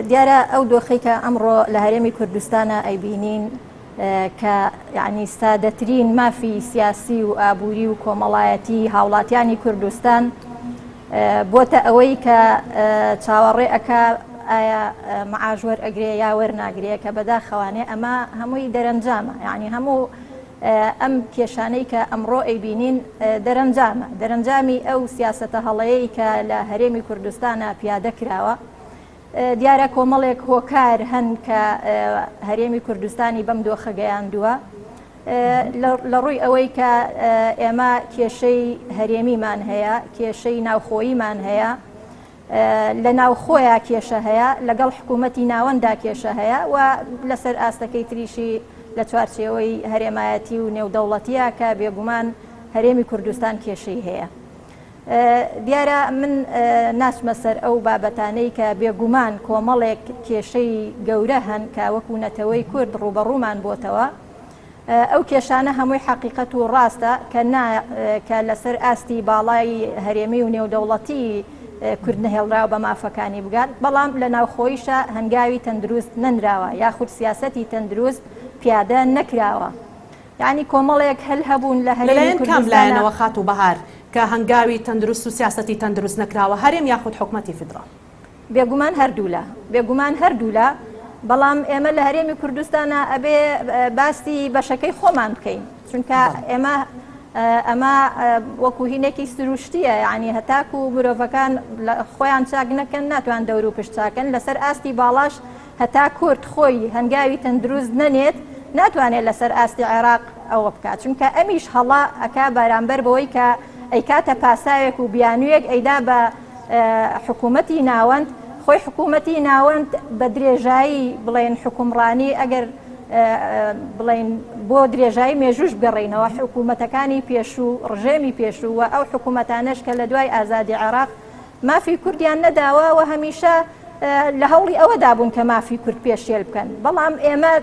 دیارە ئەو دۆخەی کە ئەمڕۆ لە هەرێمی کوردستانە ئەیبینین کە یعنی سادەترین مافی سیاسی و ئابووری و کۆمەڵایەتی هاوڵاتیانی کوردستان بۆتە ئەوەی کە چاوەڕێ ئەکا ئایا مەعاش وەرئەگرێ یا وەرناگرێ کە بەداخەوانێ ئەمە هەمووی دەرەنجامە، یعنی هەموو ئەم کێشانەی کە ئەمڕۆ ئەیبینین دەرەنجامی ئەو سیاسەتە هەڵەیەی کە لە هەرێمی کوردستانە پیادە کراوە. دیارە کۆمەڵێک هۆکار هەن کە هەرێمی کوردستانی بەم دۆخە گەیاندووە لە ڕووی ئەوەی کە ئێمە کێشەی هەرێمیمان هەیە، کێشەی ناوخۆییمان هەیە، لە ناوخۆیە کێشە هەیە، لەگەڵ حکوومەتی ناوەندا کێشە هەیە و لەسەر ئاستەکەی تریشی لە چوارچێوەی هەرێمایەتی و نێودەوڵەتیە کە بێگومان هەرێمی کوردستان کێشەی هەیە. دیارە من ناچمە سەر ئەو بابەتانەی کە بێگومان کۆمەڵێک کێشەی گەورە هەن کە وەکو نەتەوەی کورد ڕوبەڕوومان بۆتەوە. ئەو کێشانە هەمووی حەقیقەت و ڕاستە کە لەسەر ئاستی باڵای هەرێمی و نێودەوڵەتی کورد نەهێڵراوە بە مافەکانی بگات، بەڵام لە ناوخۆیشە هەنگاوی تەندروست نەنراوە یاخود سیاسەتی تەندروست پیادە نەکراوە. یعنی کۆمەڵێک هەل هەبوون لە هەرێمی کوردستانەوە خات و بەهار کە هەنگاوی تەندروست و سیاسەتی تەندروست نەکراوە هەرێم یاخود حکومەتی فیدرال. بێگومان هەردوولە، بەڵام ئێمە لە هەرێمی کوردستانە ئەبێ باستی بەشەکەی خۆمان بکەین، چونکە ئەمە وەکو هینێکی سروشتیە، یعنی هەتاکو و مرۆڤەکان خۆیان چاک نەکەن ناتوان دەور و پشت چاکەن لەسەر ئاستی باڵاش هەتا کورد خۆی هەنگاوی تەندروست نەنێت ناتوانێت لەسەر ئاستی عێراق ئەوە بکات، چونکە ئەمیش هەڵا ئەکا بەرامبەر بەوەی کە ئەیکاتە پاساوێک و بیانوویەک ئەیدا بە حکوومەتی ناوەند، خۆی حکوومەتی ناوەند بە درێژایی بڵێن حکومڕانی ئەگەر بڵێن بۆ درێژایی مێژوش بگەڕێنەوە حکوومەتەکانی پێشوو ڕژێمی پێشوو و ئەو حکوومەتانەش کە لە دوای ئازادی عێراق مافی کوردیان نەداوە و هەمیشە لە هەوڵی ئەوەدا بوون کە مافی کورد پێشێل بکەن، بەڵام ئێمە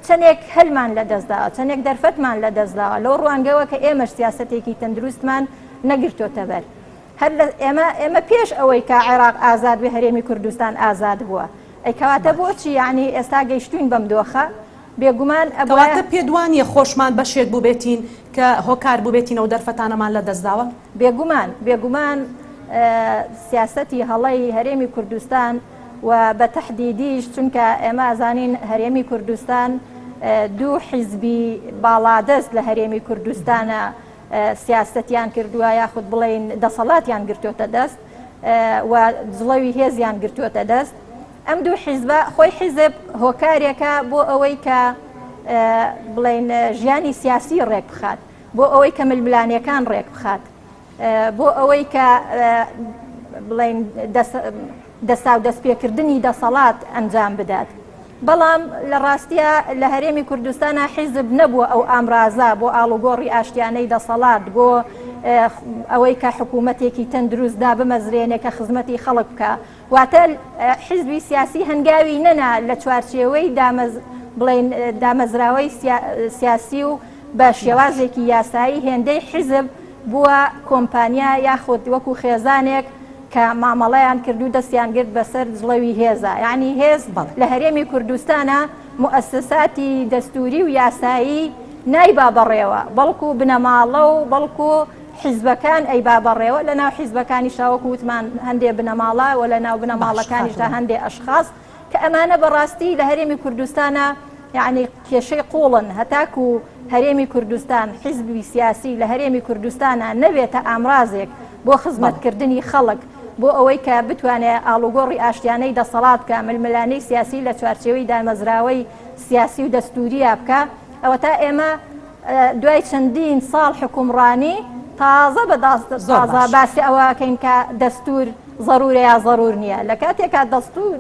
چەندێک هەلمان لە دەستداوە، چەندێک دەرفەتمان لە دەستداوە لەو ڕوانگەوە کە ئێمەش سیاسەتێکی تەندروستمان نەگرتۆتە بەر. هەر ئێمە پێش ئەوەی کە عێراق ئازاد بێ هەرێمی کوردستان ئازاد بووە، ئەیکەواتە بۆچی یعنی ئێستا گەیشتوین بەم دۆخە؟ بێگومان ئەواتە پێدوانیە خۆشمان بەشێک بووبێتین کە هۆکار بووبێتینەوە دەرفەتانەمان لە دەستداوە؟ بێگومان سیاسەتی هەڵەی هەرێمی کوردستان و بە تەحدیدیش چونکە ئێمە ئازانین هەرێمی کوردستان دوو حیزبی باڵادەست لە هەرێمی کوردستانە سیاسەتیان کردووە یاخود بڵێن دەسەڵاتیان گرتوۆتە دەست و جڵەوی هێزیان گرتوۆتە دەست. ئەم دوو حیزبە خۆی حیزب هۆکارێکە بۆ ئەوەی کە بڵێن ژیانی سیاسی ڕێک بخات، بۆ ئەوەی کە ململانیەکان ڕێک بخات، بۆ ئەوەی کە بڵێن دەستا و دەستپێکردنی دەسەڵات ئەنجام بدات. بەڵام لە ڕاستیە لە هەرێمی کوردستانە حیزب نەبووە ئەو ئامرازە بۆ ئاڵوگۆڕی ئاشتیانەی دەسەڵات، بۆ ئەوەی کە حکوومەتێکی تەندروستدا بمەزرێنێ کە خزمەتی خەڵک بکە، واتە حیزبی سیاسی هەنگاوی نەنا لە چوارچێوەی بڵێن دامەزراوەی سیاسی و بە شێوازێکی یاسایی هێندەی حیزب بووە کۆمپانیا یاخود وەکو خێزانێک کە مامەڵەیان کردو دەستیان گرت بەسەر جڵەوی هێزە. یعنی هێز لە هەرێمی کوردستانە موسساتی دەستوری و یاسایی نایبا بەڕێوە، بەڵکو بنەماڵە و بەڵکو حیزبەکان ئەیبا بەڕێوە، لە ناو حیزبەکانی شاوەکو وتمان هەندێک بنەماڵە و لە ناو بنەماڵەکانیشدا هەندێک ئەشخاص کە ئەمانە بەڕاستی لە هەرێمی کوردستانە یعنی کێشەی قوڵن، هەتاکو هەرێمی کوردستان حیزبی سیاسی لە هەرێمی کوردستانە نەبێتە ئامرازێک بۆ خزمەتکردنی خەڵک، بۆ ئەوەی کە بتوانێت ئاڵوگۆڕی ئاشتیانەی دەسەڵات بکە، ململانەی سیاسی لە چوارچێوەی دامەزراوەی سیاسی و دەستوریە بکە، ئەوە تا ئێمە دوای چەندین ساڵ حکومڕانی تازە بەتازە باسی ئەوەکەین کە دەستور ضرورە یا ضرور نییە. لە کاتێکا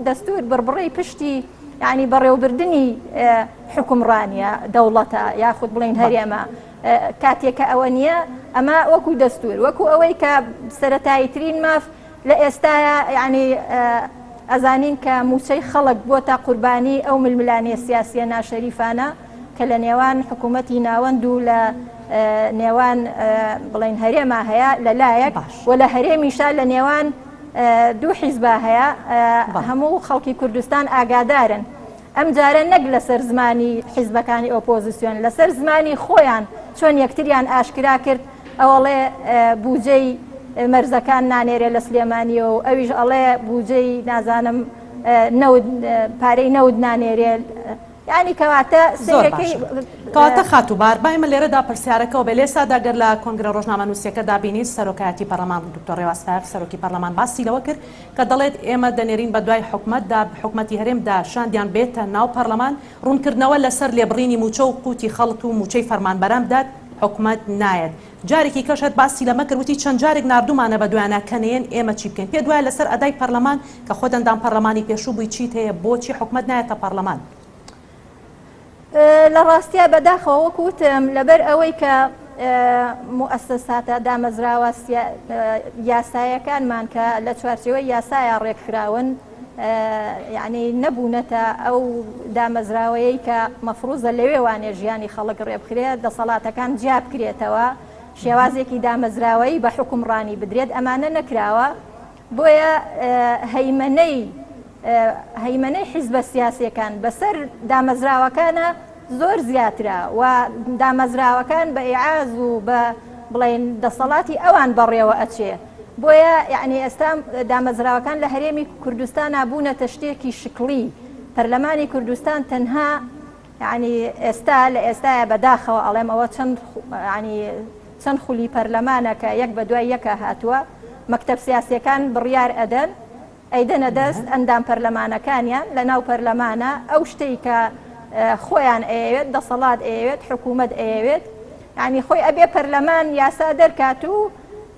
دەستور بڕبڕی پشتی یعنی بەڕێوەبردننی حکومڕانیە دەوڵەتە یاخود بڵین هەرێمە، کاتێکە ئەوە نییە ئەمە وەکو دەستور، وەکو ئەوەی کە سەرەتاییترین ماف لە ئێستاە یعنی ئەزانین کە موچەی خەڵک بۆ تا قوربانی ئەو ململانێ سیاسیە ناشەریفانە کە لە نێوان حکوومەتی ناوەند و لە نێوان بڵین هەرێما هەیە لەلایەک و لە هەرێمیشا لە نێوان دوو حیزبە هەیە هەموو خەڵکی کوردستان ئاگادارن ئەم جارە نەک لەسەر زمانی حیزبەکانی ئۆپۆزیسیۆن لەسەر زمانی خۆیان چۆن یەکتریان ئاشکرا کرد ئەوڵێ بوجەی مەرزەکان نانێرێ لە سلێمانیەوە و ئەویش ئەڵێ بوجەی نازانم پارەی نەود نانێرێ ینی کەواتە خاتوبار باەمە لێرەدا پرسیارەکەەوە بە لێسادا گەر لە کۆنگرە ڕۆژنامە نووسەکە دابینیت سەرۆکایەتی پەرلەمان دکتۆر ڕێواسفار سەرۆکی پەرلەمان باسی لەوە کرد کە دەڵێت ئێمە دەنێرین بە دوای حکومەتدا حکومەتی هەرێمدا شاندیان بێتە ناو پەرلەمان ڕوونکردنەوە لەسەر لێبڕینی موچە و قوتی خەڵک و موچەی فەرمانبەران بدات حکومەت نایەت جارێکی کەشت باسی لەمە کردوتی چەند جارێک نردومانە بە دوایانە کەنێن ئێمە چی بکەین پێ دوایە لەسەر ئەدای پەرلەمان کە خۆ دەندان پەرلەمانی پێشوو بووی چیت هەیە بۆچی حکومەت نایەتە پەرلەمان لە ڕاستیە بەداخەوە وەکوتم لەبەر ئەوەی کە مؤسساتە دامەزراوە یاسایەکانمان کە لە چوارچەوەی یاسایە ڕێکخراون یعنی نەبوونەتە ئەو دامەزراوەیە کە مەفروزە لەوێوانێ ژیانی خەڵک ڕێبخرێت دەسەڵاتەکان جیا بکرێتەوە شێوازێکی دامەزراوەی بە حکومڕانی بدرێت ئەمانە نەکراوە بۆیە هەیمەنەی حیزبە سیاسیەکان بەسەر دامەزراوەکانە زۆر زیاترە و دامەزراوەکان بە ئیعاز و بە بڵێن دەسەڵاتی ئەوان بەڕێوە ئەچێ بۆیە یعنی ئێستا دامەزراوەکان لە هەرێمی کوردستان بوونەتە شتێکی شکڵی پەرلەمانی کوردستان تەنها یعنی ئێستا لە ئێستاە بەداخەوە ئەڵێم ئەوە چەند خولی پەرلەمانە کە یەک بە دوای یەکە هاتووە مەکتەب سیاسیەکان بڕیار ئەدەن ئەیدەنە دەست ئەندام پەرلەمانەکانیان لە ناو پەرلەمانە ئەو شتەی کە خۆیان ئەیەوێت دەسەڵات ئەیەوێت حکوومەت ئەیەوێت یعنی خۆی ئەبێ پەرلەمان یاسا دەرکات و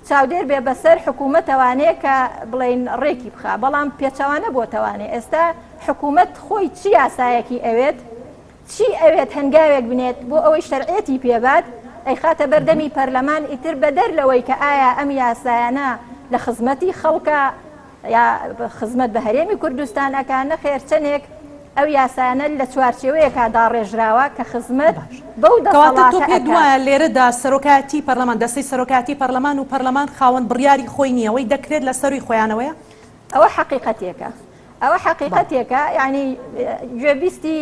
چاودێر بێ بەسەر حکوومەتەوانەیە کە بڵین ڕێکی بخا بەڵام پێچەوانە بۆتەوانێ ئێستا حکوومەت خۆی چی یاسایەکی ئەوێت چی ئەوێت هەنگاوێک بنێت بۆ ئەوەی شەرعێتی پێبات ئەی خاتە بەردەمی پەرلەمان ئیتر بەدەر لەوەی کە ئایا ئەم یاسایانە لە خزمەتی خەڵکە یا خزمەت بە هەرێمی کوردستانەکان نەخێر چەندێک ئەو یاسانە لە چوارچێوەیەکە داڕێژراوە کە خزمەت بەو دەسەڵاتە پێ دوایە لێرەدا سەرۆکایەتی پەرلەمان دەستەی سەرۆکایەتی پەرلەمان و پەرلەمان خاوەن بڕیاری خۆی نییە ئەوەی دەکرێت لە سەروی خۆیانەوەیە ئەوە حەقیقەتێکە یعنی گوێبیستی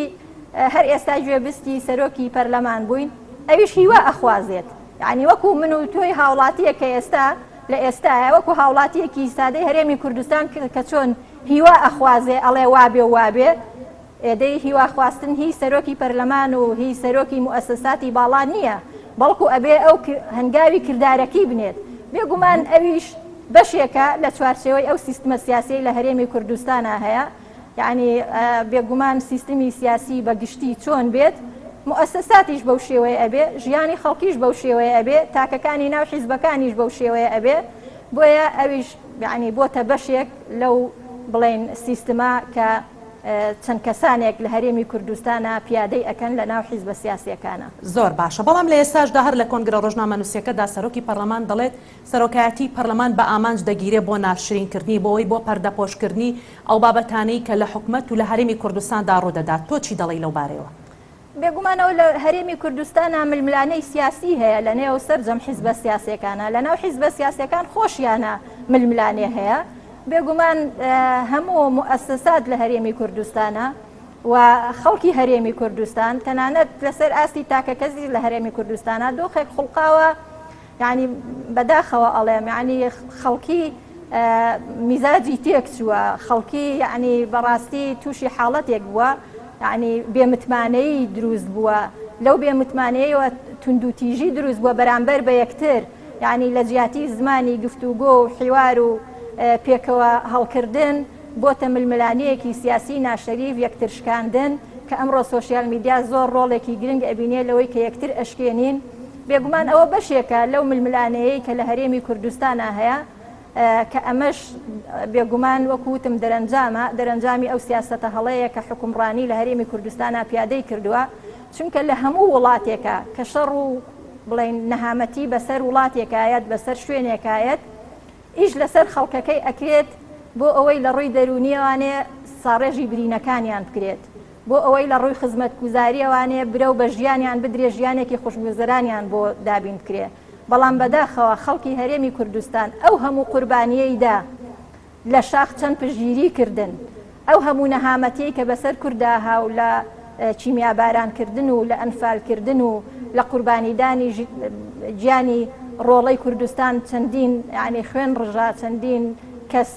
هەر ئێستا گوێبیستی سەرۆکی پەرلەمان بووین ئەویش هیوا ئەخوازێت یعنی وەکو من و تۆی هاوڵاتیە کە ئێستا لە ئێستاە وەکو هاوڵاتیەکی سادەی هەرێمی کوردستان کە چۆن هیوا ئەخوازێ ئەڵێ وابێ وابێ ئێدەی هیوا خواستن هی سەرۆکی پەرلەمان و هی سەرۆکی موسساتی باڵا نییە بەڵکو ئەبێ ئەو هەنگاوی کردارەکەی بنێت بێگومان ئەویش بەشێکە لە چوارچێوەی ئەو سیستمە سیاسی لە هەرێمی کوردستانە هەیە یعنی بێگومان سیستمی سیاسی بەگشتی چۆن بێت مؤسساتیش بەو شێوەیە ئەبێ ژیانی خەڵکیش بەو شێوەیە ئەبێ تاکەکانی ناو حیزبەکانیش بەو شێوەیە ئەبێ بۆیە ئەویش یعنی بۆتە بەشێک لەو بڵێن سیستما کە چەند کەسانێک لە هەرێمی کوردستانە پیادەی ئەکەن لە ناو حیزبە سیاسیەکانە زۆر باشە بەڵام لە ئێستاشدا هەر لە کۆنگرە ڕۆژنامە نووسەکەدا سەرۆکی پەرلەمان دەڵێت سەرۆکایەتی پەرلەمان بە ئامانج دەگیرێ بۆ ناشرینکردنی بۆەوەی بۆ پەردەپۆشکردنی ئەو بابەتانەی کە لە حکومەت و لە هەرێمی کوردستاندا ڕوودەدات تۆ چی دەڵێی لەو بارەوە بێگومانەوە لە هەرێمی کوردستانە ململانەی سیاسی هەیە لە نێو سەرجەم حیزبە سیاسیەکانە لە ناو حیزبە سیاسیەکان خۆشیانە ململانێ هەیە بێگومان هەموو مؤسسات لە هەرێمی کوردستانە و خەڵکی هەرێمی کوردستان تەنانەت لەسەر ئاستی تاکەکەزی لە هەرێمی کوردستانە دۆخێک خوڵقاوە یعنی بەداخەوە ئەڵێم یعنی خەڵکی میزاجی تێک چووە خەڵکی یعنی بەڕاستی تووشی حاڵەتێک بووە یعنی بێمتمانەی دروست بووە لەو بێمتمانەیەوە توندوتیژی دروست بووە بەرامبەر بە یەکتر یعنی لە جیاتی زمانی گفتوگۆ و حیوار و پێکەوە هەڵکردن بۆتە ململانەیەکی سیاسی ناشەریف یەکتر شکاندن کە ئەمڕۆ سۆشیال میدیا زۆر ڕۆڵێکی گرنگ ئەبینێ لەوەی کە یەکتر ئەشکێنین بێگومان ئەوە بەشێکە لەو ململانەیەی کە لە هەرێمی کوردستانە هەیە کە ئەمەش بێگومان وەکوتم دەرەنجامی ئەو سیاسەتە هەڵەیە کە حکومڕانی لە هەرێمی کوردستانە پیادەی کردووە چونکە لە هەموو وڵاتێکە کە شەڕ و بڵێن نەهامەتی بەسەر وڵاتێکایەت بەسەر شوێنێکایەت ئیش لەسەر خەڵکەکەی ئەکرێت بۆ ئەوەی لە ڕووی دەرونیەوانێ ساڕێژی برینەکانیان بکرێت بۆ ئەوەی لە ڕووی خزمەتگوزاریەوانێ برەو بە ژیانیان بدرێ ژیانێکی خوشگوزەرانیان بۆ دابین بکرێت بەڵام بەداخەوە خەڵکی هەرێمی کوردستان ئەو هەموو قوربانیەیدا لە شاخ چەند پشگیری کردن ئەو هەموو نەهامەتی کە بەسەر کورداها و لە چیمیابارانکردن و لە ئەنفالکردن و لە قوربانیدانی گیانی ڕۆڵەی کوردستان چەندین یعنی خوێن ڕژا چەندین کەس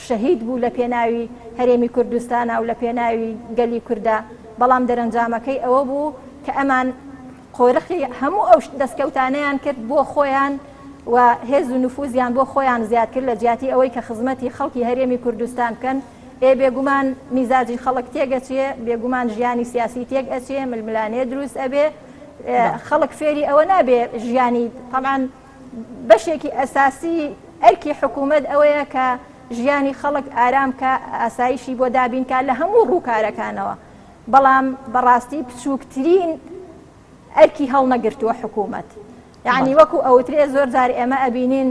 شەهید بوو لە پێناوی هەرێمی کوردستانە و لە پێناوی گەلی کووردا بەڵام دەرەنجامەکەی ئەوە بوو کە ئەمان قۆرخی هەموو ئەو دەستکەوتانەیان کرد بۆ خۆیان و هێز و نفوزیان بۆ خۆیان زیاد کرد لە جیاتی ئەوەی کە خزمەتی خەڵکی هەرێمی کوردستان بکەن بێگومان میزاجی خەڵک تێگەچێ بێگومان ژیانی سیاسی تێک ئەچێ ململانێ دروست ئەبێ خەڵک فێری ئەوە نابێ ژیانی طبعاً بەشێکی ئەساسی ئەرکی حکوومەت ئەوەیە کە ژیانی خەڵک ئارام کە ئاسایشی بۆ دابینکە لە هەموو ڕووکارەکانەوە بەڵام بەڕاستی بچووکترین ئەرکی هەڵنەگرتووە حکوومەت یعنی وەکو ئەوترێ زۆر جار ئێمە ئەبینین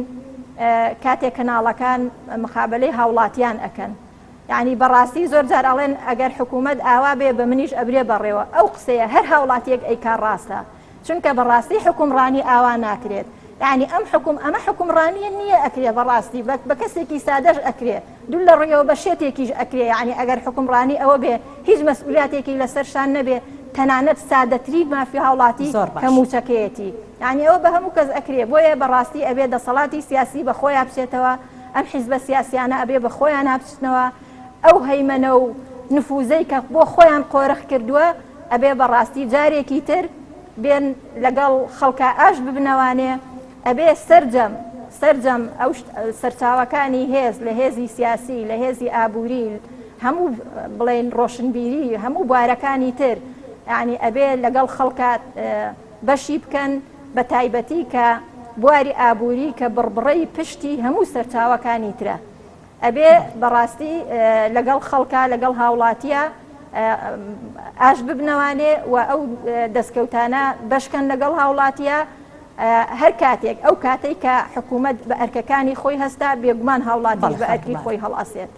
کاتێک کەناڵەکان مخابەلەی هاوڵاتیان ئەکەن یعنی بەڕاستی زۆر جار ئەڵێن ئەگەر حکوومەت ئاوا بێ بە منیش ئەبرێ بەڕێوە ئەو قسەیە هەر هاوڵاتیەک ئەیکار ڕاستە چونکە بەڕاستی حکومڕانی ئاوا ناکرێت یعنی ئەمە حکومڕانیە نییە ئەکرێ بەڕاستی بە کەسێکی سادەش ئەکرێ دوو لە ڕێەوە بە شێتێکیش ئەکرێ یعنی ئەگەر حکومڕانی ئەوە بێ هیچ مەسئولیاتێکی لەسەرشان نەبێ تەنانەت سادەتری مافی هاوڵاتی کە موچەکەیەتی یعنی ئەوە بە هەموو کەس ئەکرێ بۆیە بەڕاستی ئەبێ دەسەڵاتی سیاسی بە خۆیان بچێتەوە ئەم حیزبە سیاسیانە ئەبێ بە خۆیان هابچنەوە ئەو هەیمەنە و نفوزەی کە بۆ خۆیان قۆرخ کردووە ئەبێ بەڕاستی جارێکی تر بێن لەگەڵ خەڵکە ئاش ببنەوانێ ئەبێ سەرجەم ئەو سەرچاوەکانی هێز لە هێزی سیاسی لە هێزی ئابووری هەموو بڵێن ڕۆشنبیری هەموو بوارەکانی تر یعنی ئەبێ لەگەڵ خەڵکات بەشی بکەن بە تایبەتی کە بواری ئابووری کە بڕبڕەی پشتی هەموو سەرچاوەکانی ترە ئەبێ بەڕاستی لەگەڵ خەڵکە لەگەڵ هاوڵاتیە ئاش ببنەوانێ و ئەو دەستکەوتانە بەشکەن لەگەڵ هاوڵاتیە هەر کاتێک ئەو کاتێک کە حکوومەت بە ئەرکەکانی خۆی هەستا بێگومان هاوڵاتی بە ئەرکی خۆی هەڵئەسێت.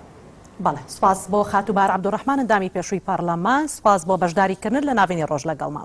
بەڵێ سپاس بۆ خاتوبار عەبدوڕەحمان ئەندامی پێشووی پەرلەمان سپاس بۆ بەشداریکردن لە ناوێنی ڕۆژ لەگەڵمان.